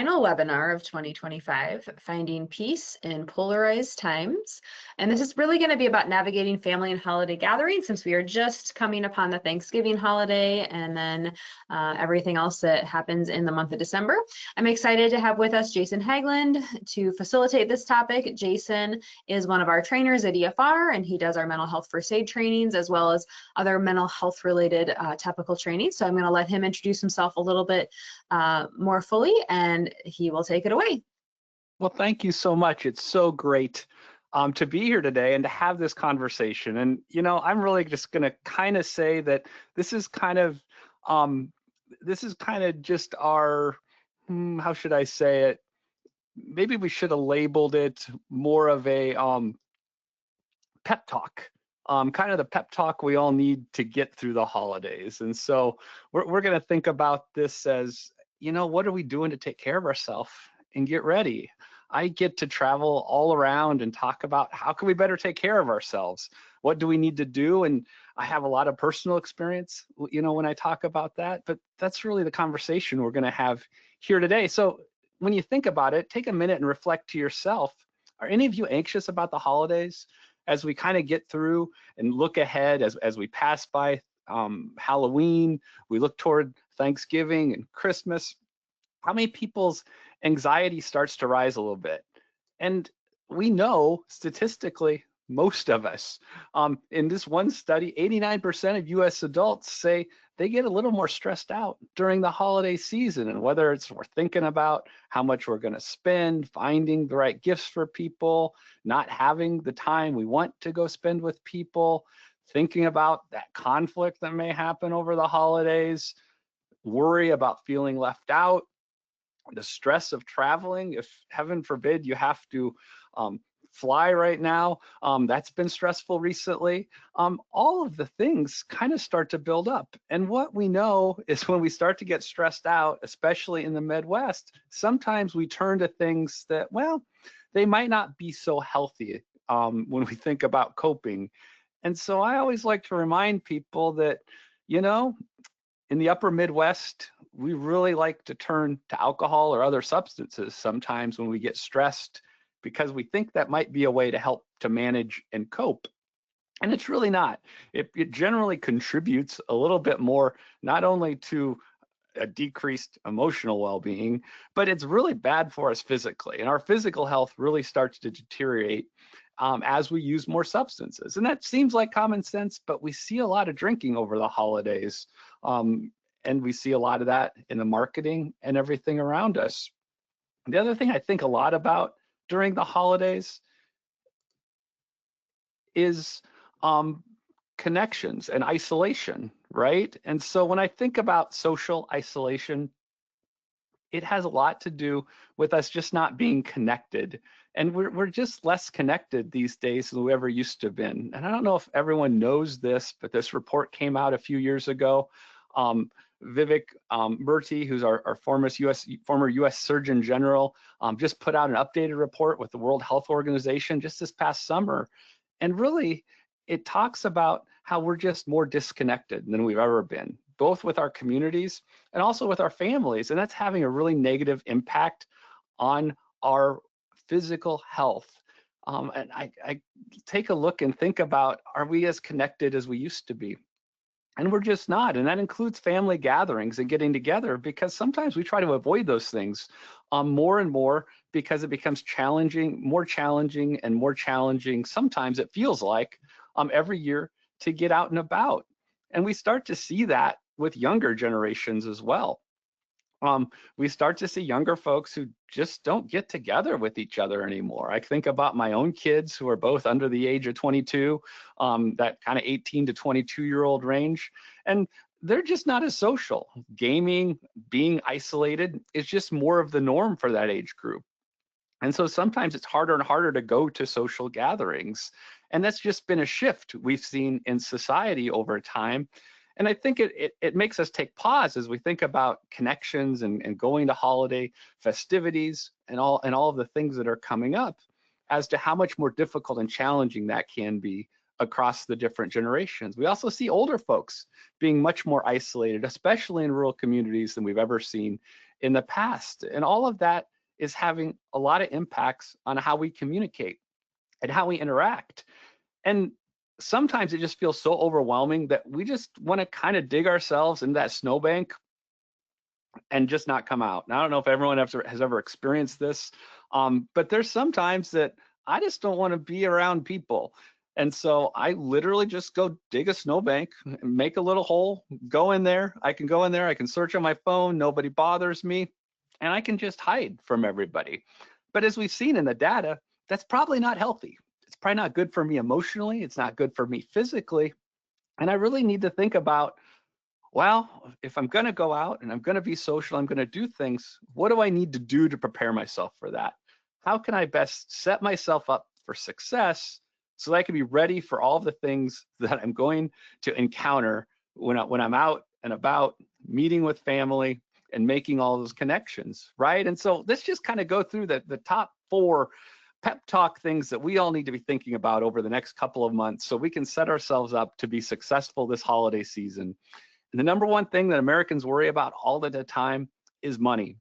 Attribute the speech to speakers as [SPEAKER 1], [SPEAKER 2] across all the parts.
[SPEAKER 1] final webinar of 2025, Finding Peace in Polarized Times. And this is really going to be about navigating family and holiday gatherings, since we are just coming upon the Thanksgiving holiday and then everything else that happens in the month of December. I'm excited to have with us Jason Hagland to facilitate this topic. Jason is one of our trainers at EFR, and he does our mental health first aid trainings as well as other mental health related topical training. So I'm going to let him introduce himself a little bit more fully, and he will take it away.
[SPEAKER 2] Well, thank you so much. It's so great to be here today and to have this conversation. And, you know, I'm really just going to kind of say that this is kind of just our, how should I say it? Maybe we should have labeled it more of a pep talk. Kind of the pep talk we all need to get through the holidays. And so we're going to think about this as, you know, what are we doing to take care of ourselves and get ready? I get to travel all around and talk about how can we better take care of ourselves? What do we need to do? And I have a lot of personal experience, you know, when I talk about that, but that's really the conversation we're going to have here today. So when you think about it, take a minute and reflect to yourself. Are any of you anxious about the holidays? As we kind of get through and look ahead, as we pass by Halloween, we look toward Thanksgiving and Christmas, how many people's anxiety starts to rise a little bit? And we know statistically, most of us, in this one study, 89% of US adults say they get a little more stressed out during the holiday season. And whether it's we're thinking about how much we're going to spend, finding the right gifts for people, not having the time we want to go spend with people, thinking about that conflict that may happen over the holidays, worry about feeling left out, the stress of traveling, if heaven forbid you have to fly right now, that's been stressful recently. All of the things kind of start to build up. And what we know is when we start to get stressed out, especially in the Midwest, sometimes we turn to things that, well, they might not be so healthy when we think about coping. And so I always like to remind people that, you know, in the upper Midwest, we really like to turn to alcohol or other substances sometimes when we get stressed, because we think that might be a way to help to manage and cope. And it's really not. It generally contributes a little bit more, not only to a decreased emotional well-being, but it's really bad for us physically. And our physical health really starts to deteriorate as we use more substances. And that seems like common sense, but we see a lot of drinking over the holidays. And we see a lot of that in the marketing and everything around us. The other thing I think a lot about during the holidays is connections and isolation, right? And so when I think about social isolation, it has a lot to do with us just not being connected. And we're just less connected these days than we ever used to have been. And I don't know if everyone knows this, but this report came out a few years ago. Vivek Murthy, who's our former US Surgeon General, just put out an updated report with the World Health Organization just this past summer. And really, it talks about how we're just more disconnected than we've ever been, both with our communities and also with our families. And that's having a really negative impact on our physical health. And I take a look and think about, are we as connected as we used to be? And we're just not. And that includes family gatherings and getting together, because sometimes we try to avoid those things more and more, because it becomes challenging, more challenging and more challenging. Sometimes it feels like every year to get out and about. And we start to see that with younger generations as well. We start to see younger folks who just don't get together with each other anymore. I think about my own kids who are both under the age of 22, that kind of 18 to 22-year-old range, and they're just not as social. Gaming, being isolated is just more of the norm for that age group. And so sometimes it's harder and harder to go to social gatherings. And that's just been a shift we've seen in society over time. And I think it makes us take pause as we think about connections and going to holiday festivities and all of the things that are coming up, as to how much more difficult and challenging that can be across the different generations. We also see older folks being much more isolated, especially in rural communities, than we've ever seen in the past. And all of that is having a lot of impacts on how we communicate and how we interact. And sometimes it just feels so overwhelming that we just want to kind of dig ourselves in that snowbank and just not come out. And I don't know if everyone has ever experienced this, but there's sometimes that I just don't want to be around people. And so I literally just go dig a snowbank, make a little hole, go in there. I can go in there, I can search on my phone, nobody bothers me, and I can just hide from everybody. But as we've seen in the data, that's probably not healthy. It's probably not good for me emotionally. It's not good for me physically. And I really need to think about, well, if I'm going to go out and I'm going to be social, I'm going to do things, what do I need to do to prepare myself for that? How can I best set myself up for success so that I can be ready for all of the things that I'm going to encounter when I'm out and about, meeting with family and making all those connections, right? And so let's just kind of go through the top 4 pep talk things that we all need to be thinking about over the next couple of months so we can set ourselves up to be successful this holiday season. And the number one thing that Americans worry about all the time is money.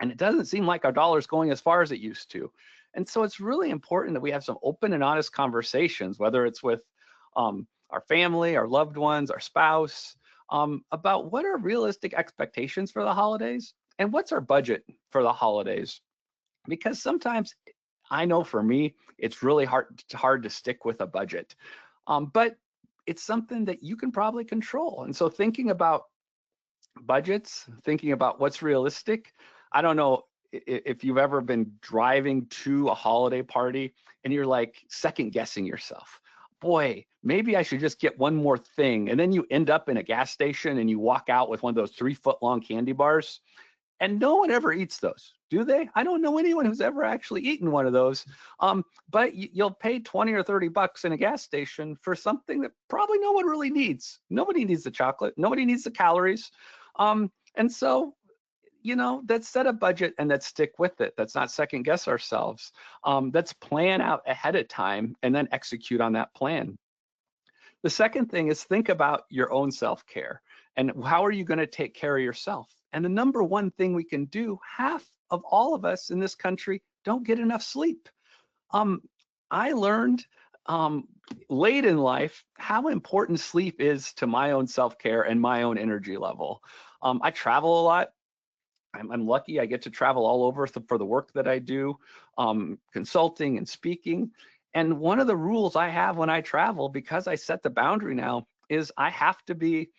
[SPEAKER 2] And it doesn't seem like our dollar is going as far as it used to. And so it's really important that we have some open and honest conversations, whether it's with our family, our loved ones, our spouse, about what are realistic expectations for the holidays and what's our budget for the holidays. Because sometimes, I know for me, it's really hard to stick with a budget. But it's something that you can probably control. And so thinking about budgets, thinking about what's realistic, I don't know if you've ever been driving to a holiday party and you're like second guessing yourself. Boy, maybe I should just get one more thing. And then you end up in a gas station and you walk out with one of those 3-foot-long candy bars. And no one ever eats those, do they? I don't know anyone who's ever actually eaten one of those. But you'll pay 20 or 30 bucks in a gas station for something that probably no one really needs. Nobody needs the chocolate. Nobody needs the calories. And so, let's set a budget and let's stick with it. Let's not second guess ourselves. Let's plan out ahead of time and then execute on that plan. The second thing is think about your own self-care and how are you going to take care of yourself? And the number one thing we can do, half of all of us in this country don't get enough sleep. I learned late in life how important sleep is to my own self-care and my own energy level. I travel a lot. I'm lucky I get to travel all over for the work that I do, consulting and speaking. And one of the rules I have when I travel, because I set the boundary now, is I have to be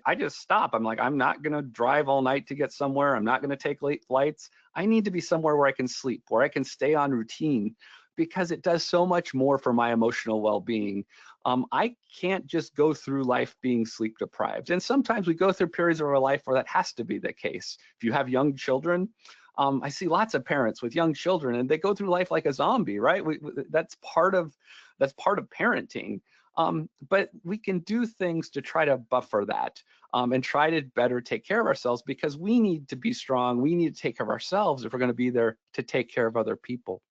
[SPEAKER 2] I just stop. I'm like, I'm not going to drive all night to get somewhere. I'm not going to take late flights. I need to be somewhere where I can sleep, where I can stay on routine, because it does so much more for my emotional well-being. I can't just go through life being sleep deprived. And sometimes we go through periods of our life where that has to be the case. If you have young children, I see lots of parents with young children and they go through life like a zombie, right? That's part of parenting. But we can do things to try to buffer that and try to better take care of ourselves, because we need to be strong. We need to take care of ourselves if we're going to be there to take care of other people.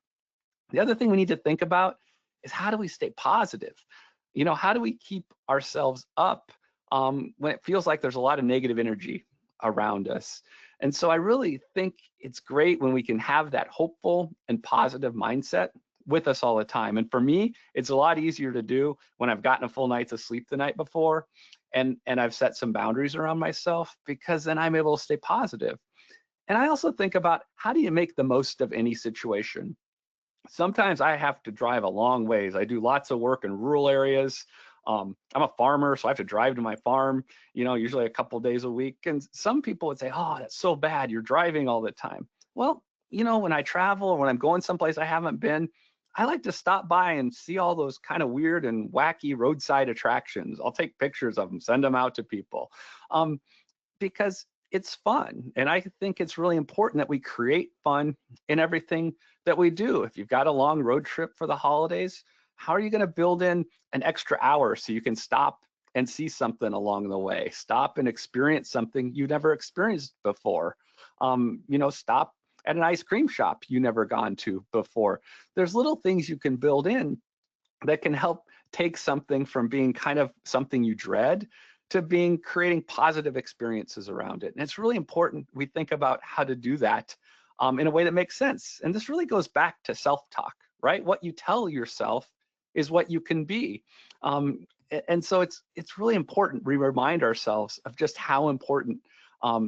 [SPEAKER 2] The other thing we need to think about is, how do we stay positive? How do we keep ourselves up when it feels like there's a lot of negative energy around us? And so I really think it's great when we can have that hopeful and positive mindset with us all the time. And for me, it's a lot easier to do when I've gotten a full night's of sleep the night before and I've set some boundaries around myself, because then I'm able to stay positive. And I also think about, how do you make the most of any situation? Sometimes I have to drive a long ways. I do lots of work in rural areas. I'm a farmer, so I have to drive to my farm, usually a couple of days a week. And some people would say, oh, that's so bad, you're driving all the time. Well, when I travel or when I'm going someplace I haven't been, I like to stop by and see all those kind of weird and wacky roadside attractions. I'll take pictures of them, send them out to people, because it's fun. And I think it's really important that we create fun in everything that we do. If you've got a long road trip for the holidays, how are you going to build in an extra hour so you can stop and see something along the way? Stop and experience something you never experienced before. Stop at an ice cream shop you never gone to before. There's little things you can build in that can help take something from being kind of something you dread to being creating positive experiences around it. And it's really important we think about how to do that in a way that makes sense. And this really goes back to self-talk, right? What you tell yourself is what you can be. And so it's really important we remind ourselves of just how important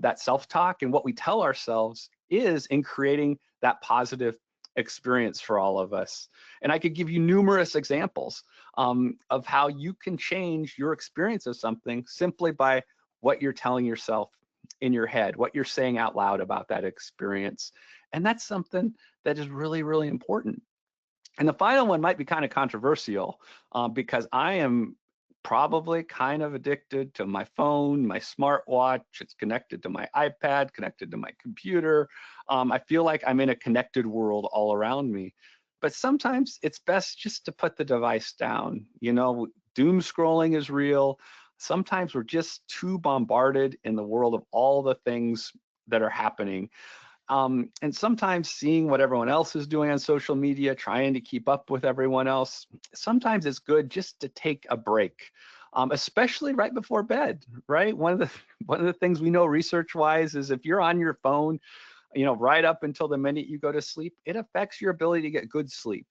[SPEAKER 2] that self-talk and what we tell ourselves is in creating that positive experience for all of us. And I could give you numerous examples of how you can change your experience of something simply by what you're telling yourself in your head, what you're saying out loud about that experience. And that's something that is really, really important. And the final one might be kind of controversial because I am probably kind of addicted to my phone, my smartwatch. It's connected to my iPad, connected to my computer. I feel like I'm in a connected world all around me. But sometimes it's best just to put the device down. You know, doom scrolling is real. Sometimes we're just too bombarded in the world of all the things that are happening. And sometimes seeing what everyone else is doing on social media, trying to keep up with everyone else, sometimes it's good just to take a break, especially right before bed, right? One of the things we know research-wise is if you're on your phone, you know, right up until the minute you go to sleep, it affects your ability to get good sleep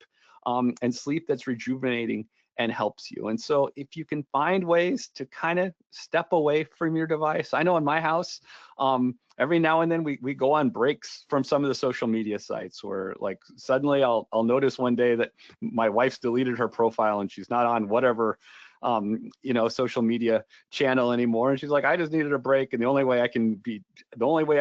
[SPEAKER 2] and sleep that's rejuvenating and helps you. And so if you can find ways to kind of step away from your device, I know in my house, every now and then we go on breaks from some of the social media sites where like suddenly I'll notice one day that my wife's deleted her profile and she's not on whatever you know, social media channel anymore. And she's like, I just needed a break. And the only way I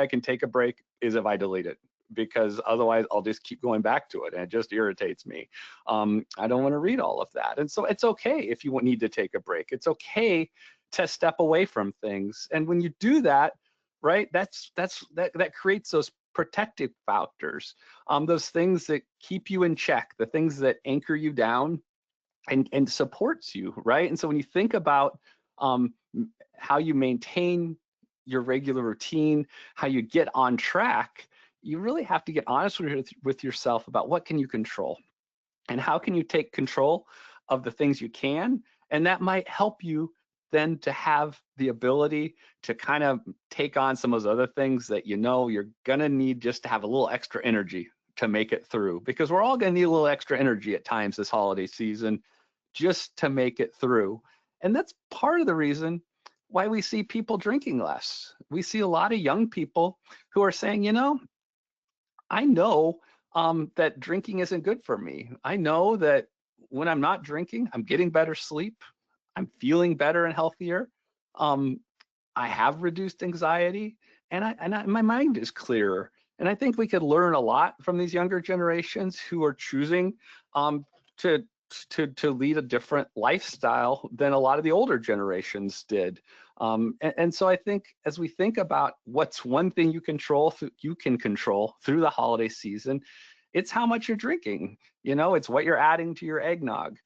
[SPEAKER 2] can take a break is if I delete it, because otherwise I'll just keep going back to it and it just irritates me. I don't want to read all of that. And so it's okay if you need to take a break. It's okay to step away from things. And when you do that, right, that creates those protective factors, those things that keep you in check, the things that anchor you down and supports you, right? And so when you think about how you maintain your regular routine, how you get on track, you really have to get honest with yourself about what can you control and how can you take control of the things you can. And that might help you then to have the ability to kind of take on some of those other things that you know you're gonna need just to have a little extra energy to make it through, because we're all gonna need a little extra energy at times this holiday season just to make it through. And that's part of the reason why we see people drinking less. We see a lot of young people who are saying, you know, I know that drinking isn't good for me. I know that when I'm not drinking, I'm getting better sleep. I'm feeling better and healthier. I have reduced anxiety, and my mind is clearer. And I think we could learn a lot from these younger generations who are choosing to lead a different lifestyle than a lot of the older generations did. And so I think as we think about what's one thing you can control through the holiday season, it's how much you're drinking. You know, it's what you're adding to your eggnog.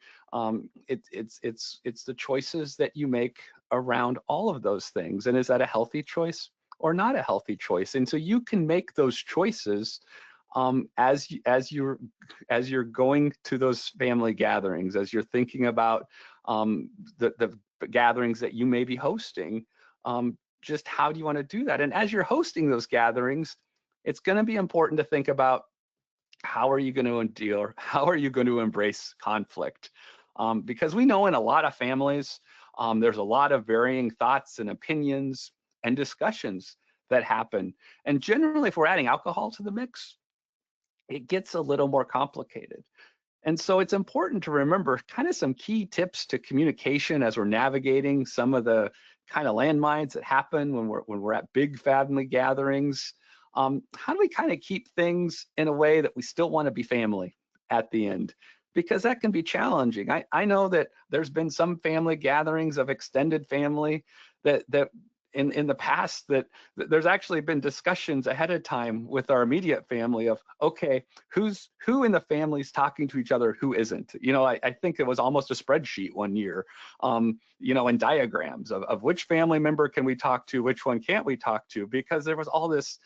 [SPEAKER 2] It's the choices that you make around all of those things. And is that a healthy choice or not a healthy choice? And so you can make those choices as you're going to those family gatherings, as you're thinking about the gatherings that you may be hosting, just how do you want to do that? And as you're hosting those gatherings, it's going to be important to think about how are you going to endure, how are you going to embrace conflict? Because we know in a lot of families, there's a lot of varying thoughts and opinions and discussions that happen. And generally, if we're adding alcohol to the mix, it gets a little more complicated. And so it's important to remember kind of some key tips to communication as we're navigating some of the kind of landmines that happen when we're at big family gatherings. How do we kind of keep things in a way that we still want to be family at the end? Because that can be challenging. I know that there's been some family gatherings of extended family that in the past that there's actually been discussions ahead of time with our immediate family of, okay, who in the family's talking to each other, who isn't. I think it was almost a spreadsheet one year, and diagrams of which family member can we talk to, which one can't we talk to, because there was all this,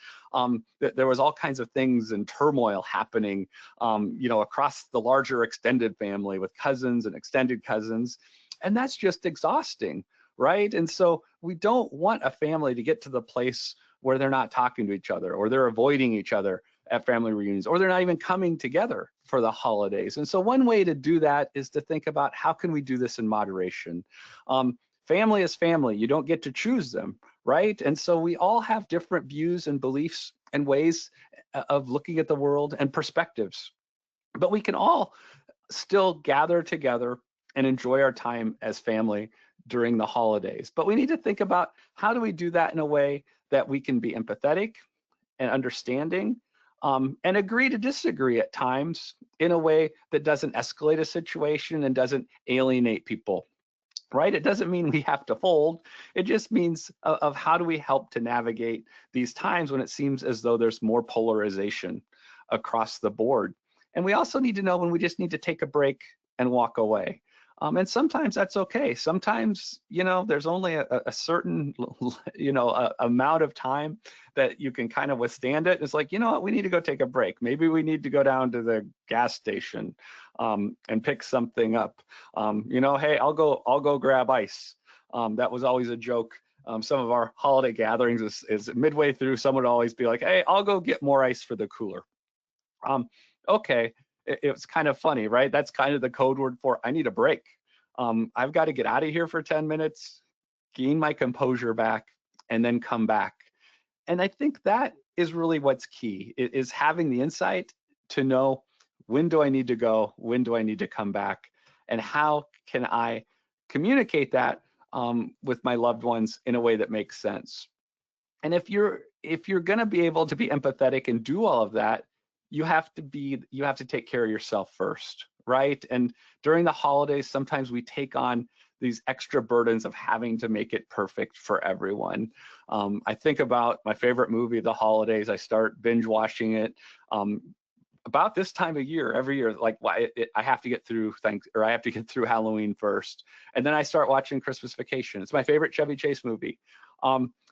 [SPEAKER 2] there was all kinds of things and turmoil happening, across the larger extended family with cousins and extended cousins, and that's just exhausting. Right? And so we don't want a family to get to the place where they're not talking to each other, or they're avoiding each other at family reunions, or they're not even coming together for the holidays. And so one way to do that is to think about, how can we do this in moderation? Family is family. You don't get to choose them, right? And so we all have different views and beliefs and ways of looking at the world and perspectives, but we can all still gather together and enjoy our time as family during the holidays. But we need to think about, how do we do that in a way that we can be empathetic and understanding, and agree to disagree at times in a way that doesn't escalate a situation and doesn't alienate people, right? It doesn't mean we have to fold. It just means of how do we help to navigate these times when it seems as though there's more polarization across the board. And we also need to know when we just need to take a break and walk away. And sometimes that's okay. Sometimes, there's only a certain, amount of time that you can kind of withstand it. It's like, you know what, we need to go take a break. Maybe we need to go down to the gas station and pick something up. Hey, I'll go grab ice. That was always a joke. Some of our holiday gatherings is midway through, someone would always be like, hey, I'll go get more ice for the cooler. Okay. It's kind of funny, right? That's kind of the code word for, I need a break. I've got to get out of here for 10 minutes, gain my composure back, and then come back. And I think that is really what's key, is having the insight to know, when do I need to go? When do I need to come back? And how can I communicate that with my loved ones in a way that makes sense? And if you're going to be able to be empathetic and do all of that, you have to take care of yourself first, right? And during the holidays, sometimes we take on these extra burdens of having to make it perfect for everyone. I think about my favorite movie of the holidays. I start binge watching it about this time of year, every year. Like, I have to get through I have to get through Halloween first, and then I start watching Christmas Vacation. It's my favorite Chevy Chase movie,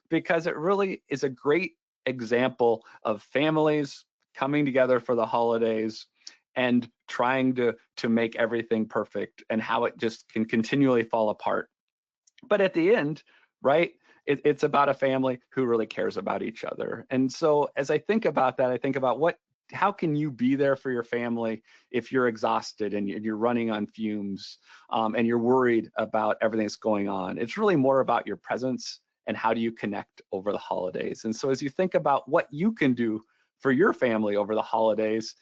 [SPEAKER 2] because it really is a great example of families coming together for the holidays and trying to make everything perfect, and how it just can continually fall apart. But at the end, right, it's about a family who really cares about each other. And so as I think about that, I think about how can you be there for your family if you're exhausted and you're running on fumes, and you're worried about everything that's going on. It's really more about your presence and how do you connect over the holidays. And so as you think about what you can do for your family over the holidays,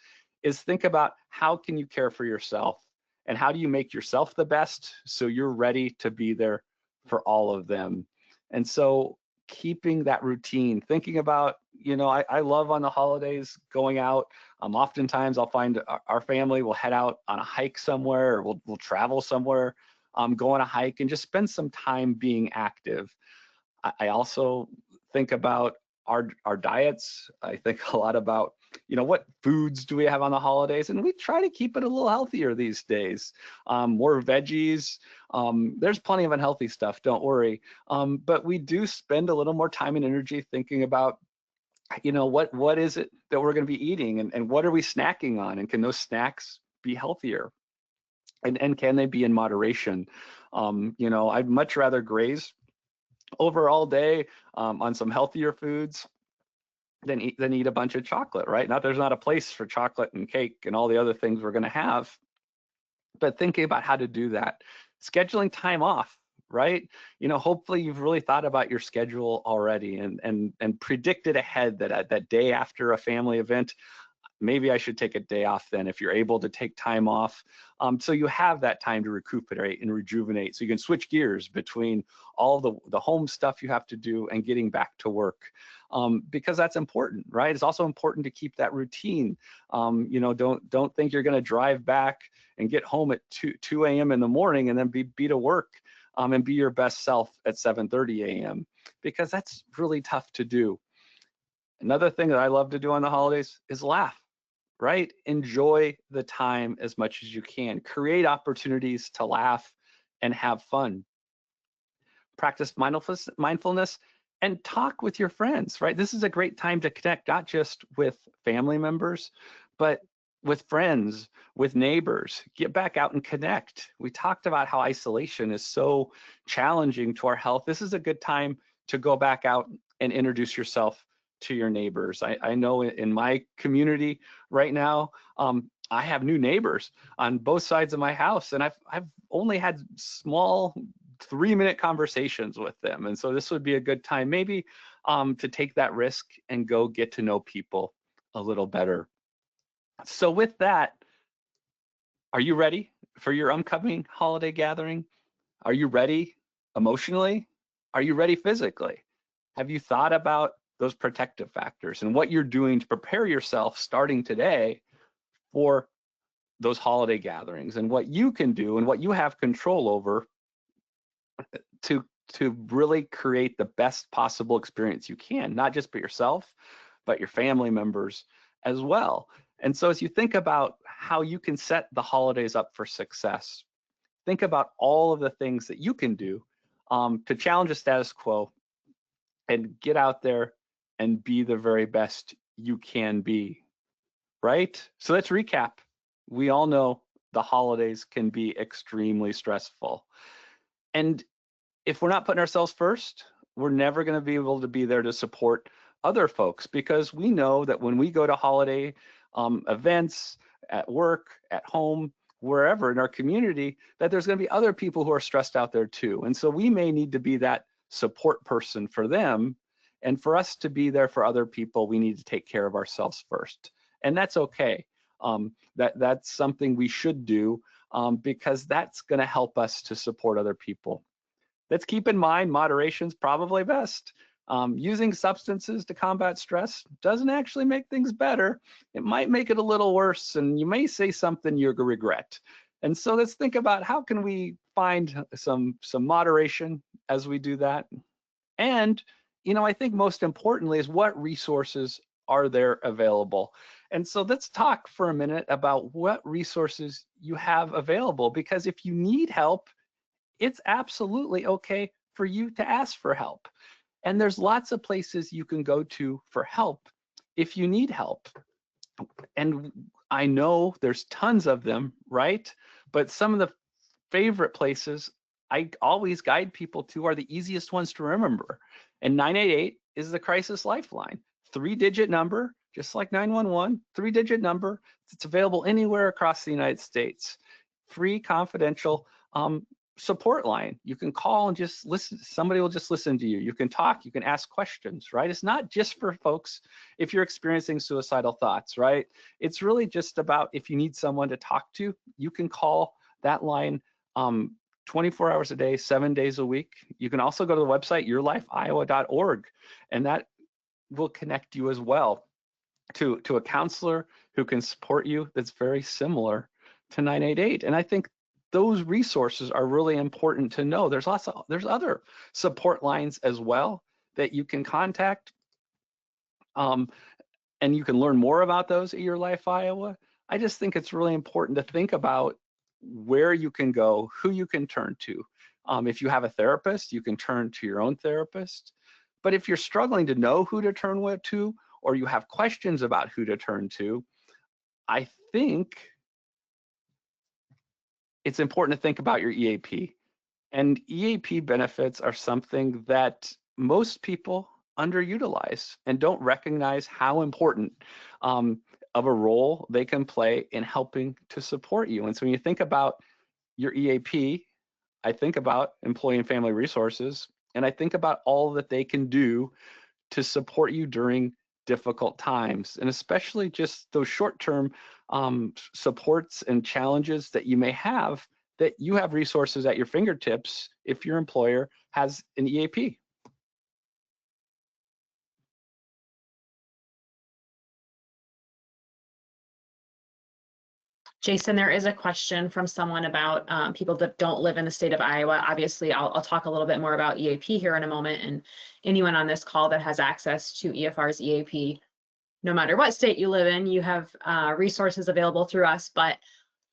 [SPEAKER 2] is think about, how can you care for yourself, and how do you make yourself the best so you're ready to be there for all of them. And so keeping that routine, thinking about, I love on the holidays going out. Oftentimes I'll find our family will head out on a hike somewhere, or we'll travel somewhere, go on a hike and just spend some time being active. I also think about our diets. I think a lot about, what foods do we have on the holidays, and we try to keep it a little healthier these days. More veggies. There's plenty of unhealthy stuff, don't worry. But we do spend a little more time and energy thinking about, what is it that we're going to be eating, and what are we snacking on, and can those snacks be healthier, and can they be in moderation? I'd much rather graze over all day on some healthier foods than eat a bunch of chocolate, right? Not there's not a place for chocolate and cake and all the other things we're going to have, but thinking about how to do that, scheduling time off, right? Hopefully you've really thought about your schedule already, and predicted ahead that that day after a family event, maybe I should take a day off then, if you're able to take time off. So you have that time to recuperate and rejuvenate, so you can switch gears between all the home stuff you have to do and getting back to work, because that's important, right? It's also important to keep that routine. Don't think you're going to drive back and get home at 2 a.m. in the morning and then be to work and be your best self at 7:30 a.m. because that's really tough to do. Another thing that I love to do on the holidays is laugh, right? Enjoy the time as much as you can. Create opportunities to laugh and have fun. Practice mindfulness and talk with your friends, right? This is a great time to connect, not just with family members, but with friends, with neighbors. Get back out and connect. We talked about how isolation is so challenging to our health. This is a good time to go back out and introduce yourself to your neighbors. I know in my community right now, I have new neighbors on both sides of my house, and I've only had small 3-minute conversations with them. And so this would be a good time maybe to take that risk and go get to know people a little better. So with that, are you ready for your upcoming holiday gathering? Are you ready emotionally? Are you ready physically? Have you thought about those protective factors and what you're doing to prepare yourself starting today for those holiday gatherings, and what you can do and what you have control over to really create the best possible experience you can, not just for yourself, but your family members as well. And so as you think about how you can set the holidays up for success, think about all of the things that you can do to challenge the status quo and get out there and be the very best you can be, right? So let's recap. We all know the holidays can be extremely stressful. And if we're not putting ourselves first, we're never going to be able to be there to support other folks, because we know that when we go to holiday events, at work, at home, wherever in our community, that there's going to be other people who are stressed out there too. And so we may need to be that support person for them. And for us to be there for other people, we need to take care of ourselves first. And that's okay. That's something we should do because that's going to help us to support other people. Let's keep in mind moderation's probably best. Using substances to combat stress doesn't actually make things better. It might make it a little worse, and you may say something you're gonna regret. And so let's think about how can we find some moderation as we do that. And I think most importantly is what resources are there available. And so let's talk for a minute about what resources you have available, because if you need help, it's absolutely okay for you to ask for help. And there's lots of places you can go to for help if you need help. And I know there's tons of them, right? But some of the favorite places I always guide people to are the easiest ones to remember. And 988 is the crisis lifeline. 3-digit number, just like 911, 3-digit number. It's available anywhere across the United States. Free, confidential support line. You can call and just listen. Somebody will just listen to you. You can talk, you can ask questions, right? It's not just for folks if you're experiencing suicidal thoughts, right? It's really just about if you need someone to talk to, you can call that line 24 hours a day, 7 days a week. You can also go to the website, yourlifeiowa.org, and that will connect you as well to a counselor who can support you that's very similar to 988. And I think those resources are really important to know. There's other support lines as well that you can contact, and you can learn more about those at Your Life Iowa. I just think it's really important to think about where you can go, who you can turn to. If you have a therapist, you can turn to your own therapist. But if you're struggling to know who to turn to, or you have questions about who to turn to, I think it's important to think about your EAP. And EAP benefits are something that most people underutilize and don't recognize how important of a role they can play in helping to support you. And so when you think about your EAP, I think about Employee and Family Resources, and I think about all that they can do to support you during difficult times, and especially just those short-term supports and challenges that you may have, that you have resources at your fingertips if your employer has an EAP.
[SPEAKER 1] Jason, there is a question from someone about people that don't live in the state of Iowa. Obviously, I'll talk a little bit more about EAP here in a moment, and anyone on this call that has access to EFR's EAP, no matter what state you live in, you have resources available through us. But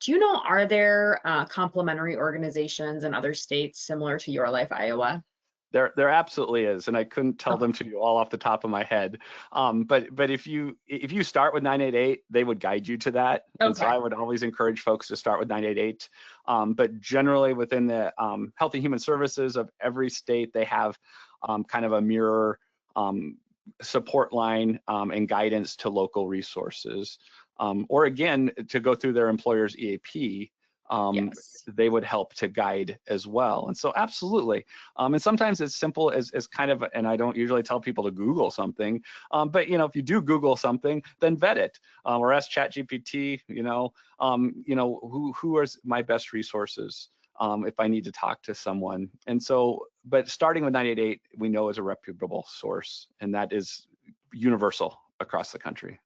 [SPEAKER 1] do you know, are there complementary organizations in other states similar to Your Life Iowa?
[SPEAKER 2] There absolutely is, and I couldn't tell them to you all off the top of my head. But if you start with 988, they would guide you to that.
[SPEAKER 1] Okay.
[SPEAKER 2] And so I would always encourage folks to start with 988. But generally within the Health and Human Services of every state, they have kind of a mirror support line and guidance to local resources. Or again, to go through their employer's EAP.
[SPEAKER 1] Yes.
[SPEAKER 2] They would help to guide as well. And so absolutely. And sometimes it's simple as kind of, and I don't usually tell people to Google something, but if you do Google something, then vet it or ask ChatGPT, who are my best resources if I need to talk to someone. And so, but starting with 988, we know is a reputable source, and that is universal across the country.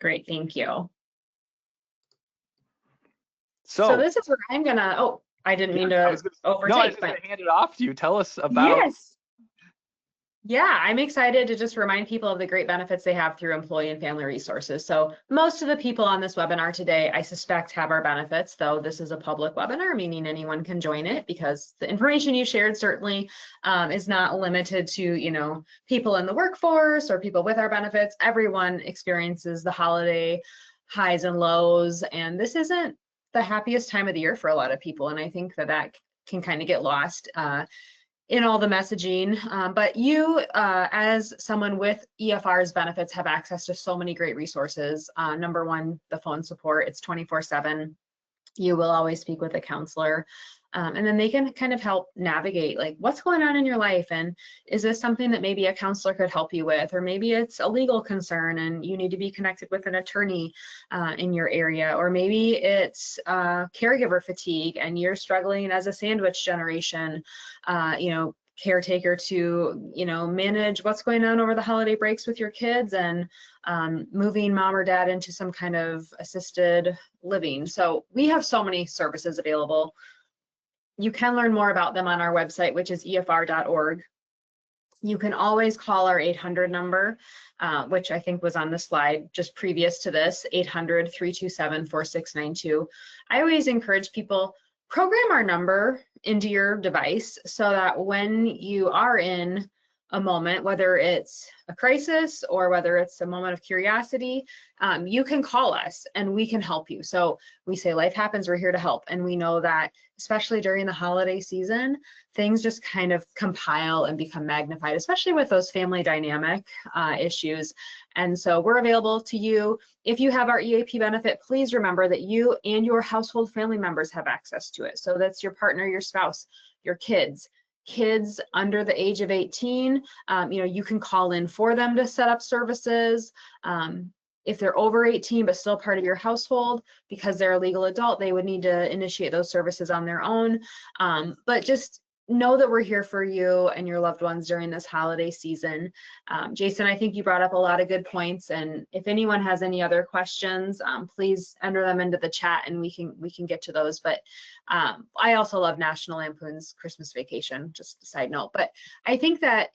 [SPEAKER 1] Great, thank you.
[SPEAKER 2] So
[SPEAKER 1] this is where I'm gonna, I didn't mean to overtake.
[SPEAKER 2] No, I was just gonna hand it off to you. Tell us about.
[SPEAKER 1] Yes. Yeah, I'm excited to just remind people of the great benefits they have through employee and family resources. So most of the people on this webinar today, I suspect, have our benefits, though this is a public webinar, meaning anyone can join it, because the information you shared certainly is not limited to, people in the workforce or people with our benefits. Everyone experiences the holiday highs and lows, and this isn't the happiest time of the year for a lot of people. And I think that can kind of get lost in all the messaging. But you, as someone with EFR's benefits, have access to so many great resources. Number one, the phone support. It's 24/7. You will always speak with a counselor. And then they can kind of help navigate, like, what's going on in your life, and is this something that maybe a counselor could help you with, or maybe it's a legal concern and you need to be connected with an attorney in your area, or maybe it's caregiver fatigue and you're struggling as a sandwich generation, caretaker to, manage what's going on over the holiday breaks with your kids and moving mom or dad into some kind of assisted living. So we have so many services available. You can learn more about them on our website, which is efr.org. You can always call our 800 number, which I think was on the slide just previous to this, 800-327-4692. I always encourage people, program our number into your device so that when you are in a moment, whether it's a crisis or whether it's a moment of curiosity, you can call us and we can help you. So we say life happens, we're here to help. And we know that especially during the holiday season, things just kind of compile and become magnified, especially with those family dynamic issues. And so we're available to you. If you have our EAP benefit, please remember that you and your household family members have access to it. So that's your partner, your spouse, your kids under the age of 18, you can call in for them to set up services. If they're over 18 but still part of your household, because they're a legal adult, they would need to initiate those services on their own. But just know that we're here for you and your loved ones during this holiday season. Jason, I think you brought up a lot of good points, and if anyone has any other questions, please enter them into the chat and we can get to those. But I also love National Lampoon's Christmas Vacation, just a side note. But I think that,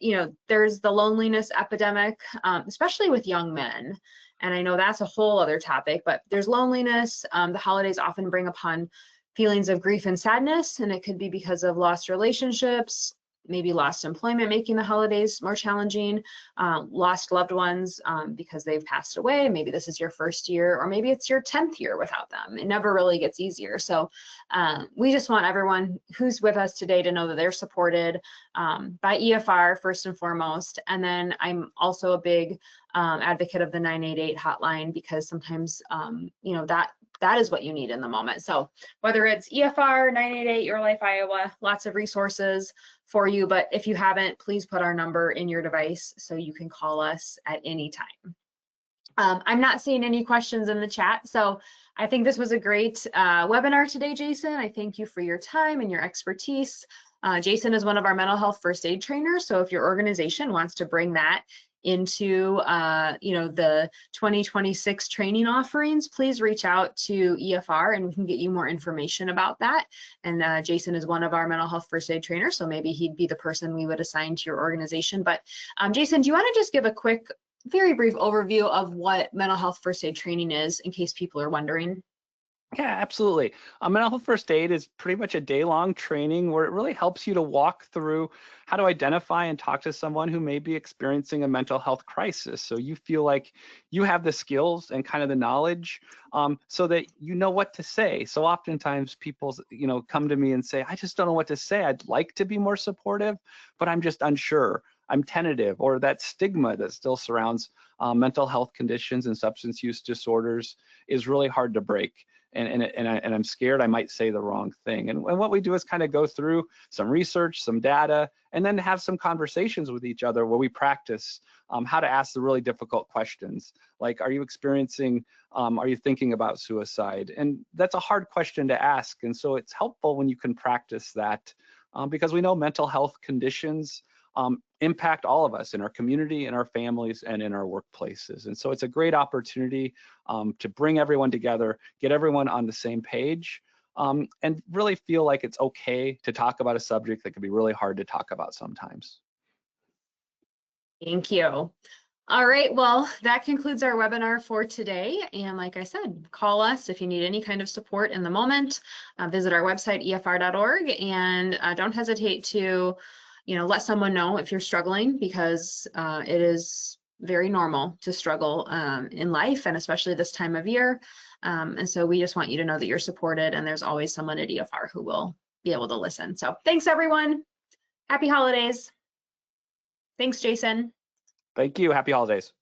[SPEAKER 1] there's the loneliness epidemic, especially with young men. And I know that's a whole other topic, but there's loneliness. The holidays often bring upon feelings of grief and sadness, and it could be because of lost relationships, maybe lost employment making the holidays more challenging, lost loved ones because they've passed away. Maybe this is your first year, or maybe it's your 10th year without them. It never really gets easier. So we just want everyone who's with us today to know that they're supported by EFR first and foremost. And then I'm also a big advocate of the 988 hotline, because sometimes, that is what you need in the moment. So whether it's EFR, 988, Your Life Iowa, lots of resources for you. But if you haven't, please put our number in your device so you can call us at any time. I'm not seeing any questions in the chat. So I think this was a great webinar today, Jason. I thank you for your time and your expertise. Jason is one of our mental health first aid trainers. So if your organization wants to bring that into the 2026 training offerings, please reach out to EFR and we can get you more information about that. And Jason is one of our mental health first aid trainers, so maybe he'd be the person we would assign to your organization. But Jason, do you want to just give a quick, very brief overview of what mental health first aid training is in case people are wondering?
[SPEAKER 2] Yeah, absolutely. Mental health first aid is pretty much a day-long training where it really helps you to walk through how to identify and talk to someone who may be experiencing a mental health crisis. So you feel like you have the skills and kind of the knowledge so that you know what to say. So oftentimes people, come to me and say, I just don't know what to say. I'd like to be more supportive, but I'm just unsure. I'm tentative, or that stigma that still surrounds mental health conditions and substance use disorders is really hard to break. And I'm scared I might say the wrong thing. And what we do is kind of go through some research, some data, and then have some conversations with each other where we practice how to ask the really difficult questions. Like, are you thinking about suicide? And that's a hard question to ask. And so it's helpful when you can practice that because we know mental health conditions impact all of us in our community, in our families, and in our workplaces. And so it's a great opportunity to bring everyone together, get everyone on the same page, and really feel like it's okay to talk about a subject that can be really hard to talk about sometimes.
[SPEAKER 1] Thank you. All right, well, that concludes our webinar for today. And like I said, call us if you need any kind of support in the moment. Visit our website, efr.org, and don't hesitate to let someone know if you're struggling, because it is very normal to struggle in life, and especially this time of year. And so we just want you to know that you're supported, and there's always someone at EFR who will be able to listen. So thanks, everyone. Happy holidays. Thanks, Jason.
[SPEAKER 2] Thank you. Happy holidays.